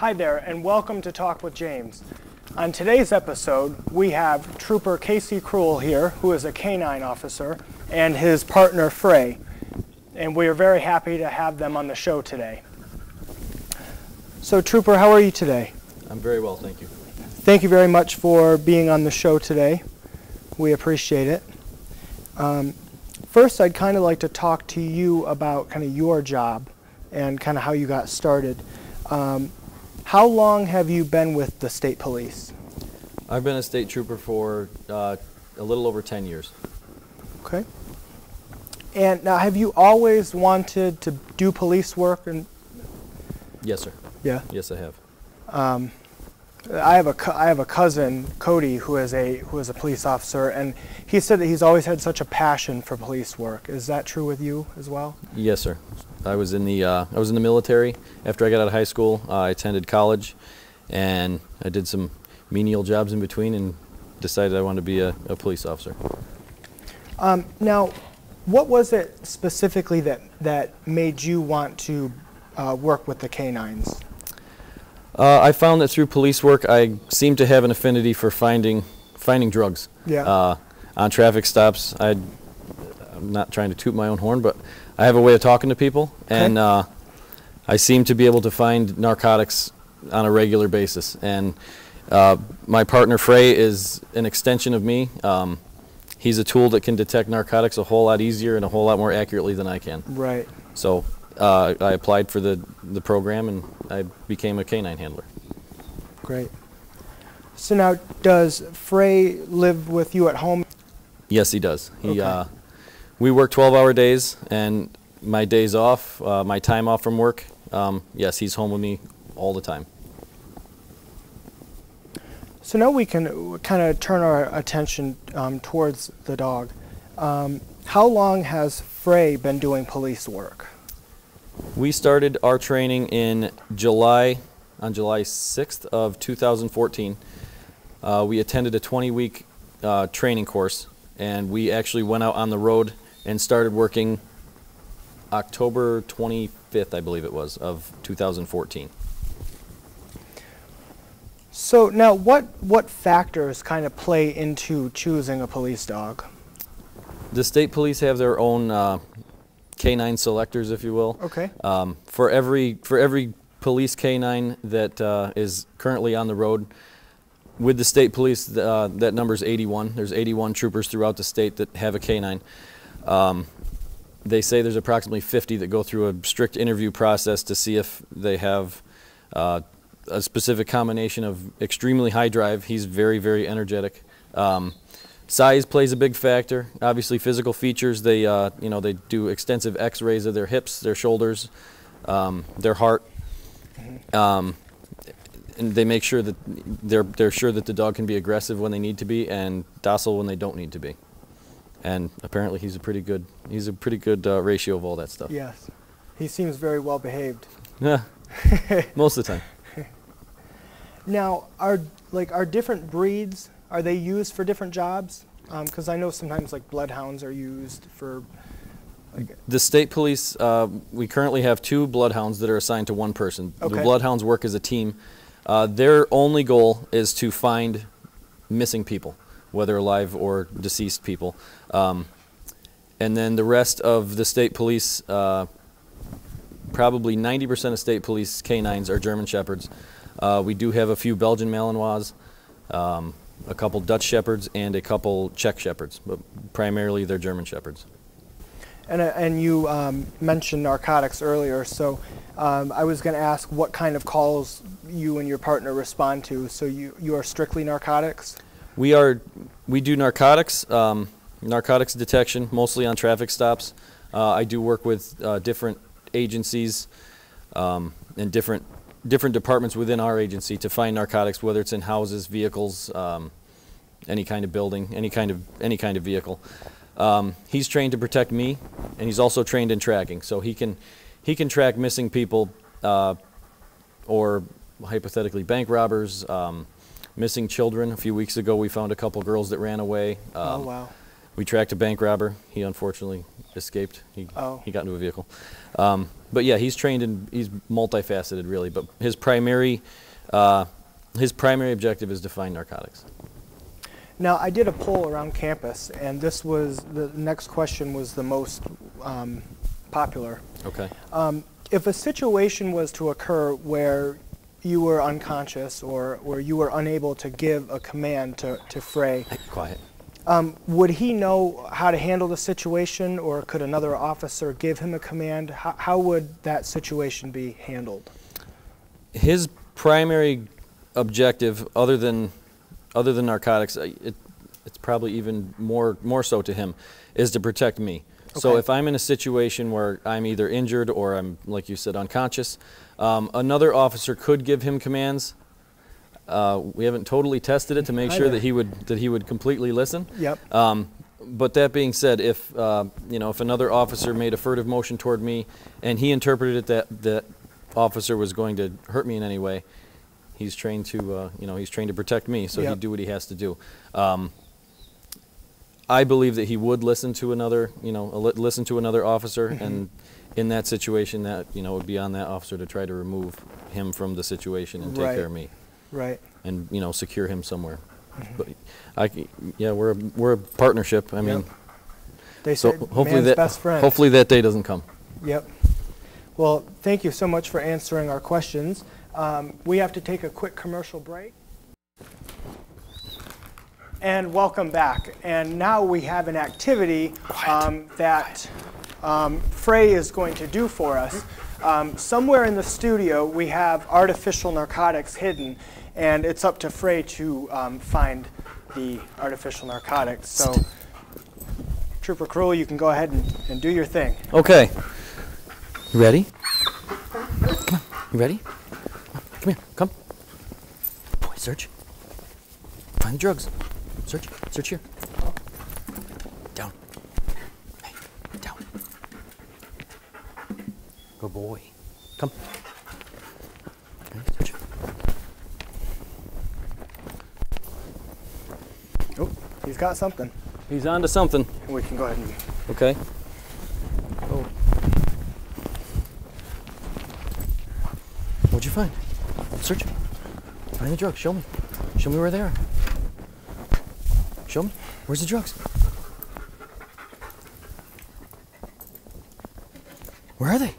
Hi there, and welcome to Talk with James. On today's episode, we have Trooper Casey Krul here, who is a canine officer, and his partner Frey. And we are very happy to have them on the show today. So Trooper, how are you today? I'm very well, thank you. Thank you very much for being on the show today. We appreciate it. First, I'd kind of like to talk to you about kind of your job and kind of how you got started. How long have you been with the state police? I've been a state trooper for a little over 10 years. Okay. And now, have you always wanted to do police work? And Yes, sir. yeah. Yes, I have. I have a cousin, Cody, who is a police officer, and he said that he's always had such a passion for police work. Is that true with you as well? Yes, sir. I was in the military. After I got out of high school, I attended college, and I did some menial jobs in between, and decided I wanted to be a police officer. Now, what was it specifically that made you want to work with the canines? I found that through police work, I seemed to have an affinity for finding drugs. Yeah. On traffic stops, I'm not trying to toot my own horn, but I have a way of talking to people, okay. and I seem to be able to find narcotics on a regular basis. And my partner Frey is an extension of me. He's a tool that can detect narcotics a whole lot easier and a whole lot more accurately than I can. Right. So I applied for the program, and I became a canine handler. Great. So now, does Frey live with you at home? Yes, he does. Okay. We work 12-hour days, and my days off, my time off from work, yes, he's home with me all the time. So now we can kind of turn our attention towards the dog. How long has Frey been doing police work? We started our training in on July 6th of 2014. We attended a 20-week training course, and we actually went out on the road and started working October 25th, I believe it was, of 2014. So now, what factors kind of play into choosing a police dog? The state police have their own canine selectors, if you will. Okay. For every police canine that is currently on the road, with the state police, that number is 81. There's 81 troopers throughout the state that have a canine. They say there's approximately 50 that go through a strict interview process to see if they have a specific combination of extremely high drive. He's very, very energetic. Size plays a big factor. Obviously, physical features. They they do extensive X-rays of their hips, their shoulders, their heart. And they make sure that they're sure that the dog can be aggressive when they need to be and docile when they don't need to be. And apparently he's a pretty good ratio of all that stuff. Yes, he seems very well behaved. Yeah, most of the time. Now, are different breeds, are they used for different jobs? Because I know sometimes like bloodhounds are used for. The state police, we currently have 2 bloodhounds that are assigned to one person. Okay. The bloodhounds work as a team. Their only goal is to find missing people, whether alive or deceased people. And then the rest of the state police, probably 90% of state police canines are German Shepherds. We do have a few Belgian Malinois, a couple Dutch Shepherds, and a couple Czech Shepherds, but primarily they're German Shepherds. And you mentioned narcotics earlier, so I was going to ask what kind of calls you and your partner respond to. So you are strictly narcotics? We do narcotics, narcotics detection, mostly on traffic stops. I do work with different agencies and different departments within our agency to find narcotics, whether it's in houses, vehicles, any kind of building, any kind of vehicle. He's trained to protect me, and he's also trained in tracking, so he can track missing people or hypothetically bank robbers, missing children. A few weeks ago we found a couple girls that ran away. Oh, wow. We tracked a bank robber. He unfortunately escaped. He got into a vehicle. But yeah, he's trained and he's multifaceted really. But his primary objective is to find narcotics. Now, I did a poll around campus, and this was the next question was the most popular. Okay. If a situation was to occur where you were unconscious or where you were unable to give a command to Frey, Quiet. would he know how to handle the situation, or could another officer give him a command? How would that situation be handled? His primary objective, other than narcotics, it's probably even more so to him, is to protect me. Okay. So if I'm in a situation where I'm either injured or I'm, like you said, unconscious, another officer could give him commands. We haven't totally tested it to make sure that he would completely listen. Yep. But that being said, if if another officer made a furtive motion toward me and he interpreted it that officer was going to hurt me in any way, he's trained to protect me, so he'd do what he has to do. I believe that he would listen to another officer, and in that situation, that it would be on that officer to try to remove him from the situation and take care of me. Right. And secure him somewhere. But we're a partnership. I mean, they say man's best friend. Hopefully that day doesn't come. Yep. Well, thank you so much for answering our questions. We have to take a quick commercial break. And welcome back. And now we have an activity that Frey is going to do for us. Somewhere in the studio we have artificial narcotics hidden, and it's up to Frey to find the artificial narcotics. So, Trooper Krul, you can go ahead and do your thing. Okay. You ready? Come on. You ready? Come here. Come. Boy, search. Find the drugs. Search. Search here. Down. Hey, down. Good boy. Come. Okay, search. Oh, he's got something. He's on to something. We can go ahead and... Okay. Oh. What'd you find? Search. Find the drugs. Show me. Show me where they are. Show me. Where's the drugs? Where are they?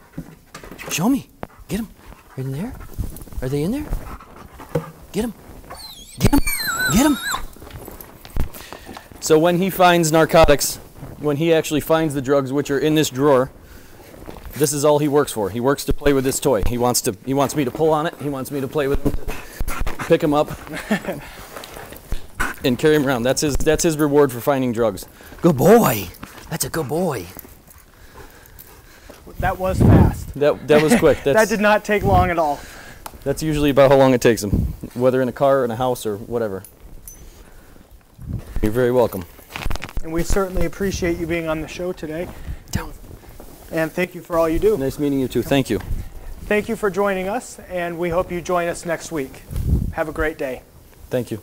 Show me. Get them. Are they in there? Are they in there? Get them. Get them. Get them. So when he finds narcotics, when he actually finds the drugs which are in this drawer, this is all he works for. He works to play with this toy. He wants me to pull on it. He wants me to play with it, pick him up, and carry him around. That's his reward for finding drugs. Good boy. That's a good boy. That was fast. That was quick. That did not take long at all. That's usually about how long it takes him, whether in a car or in a house or whatever. You're very welcome. And we certainly appreciate you being on the show today. Down. And thank you for all you do. Nice meeting you too. Thank you. Thank you for joining us, and we hope you join us next week. Have a great day. Thank you.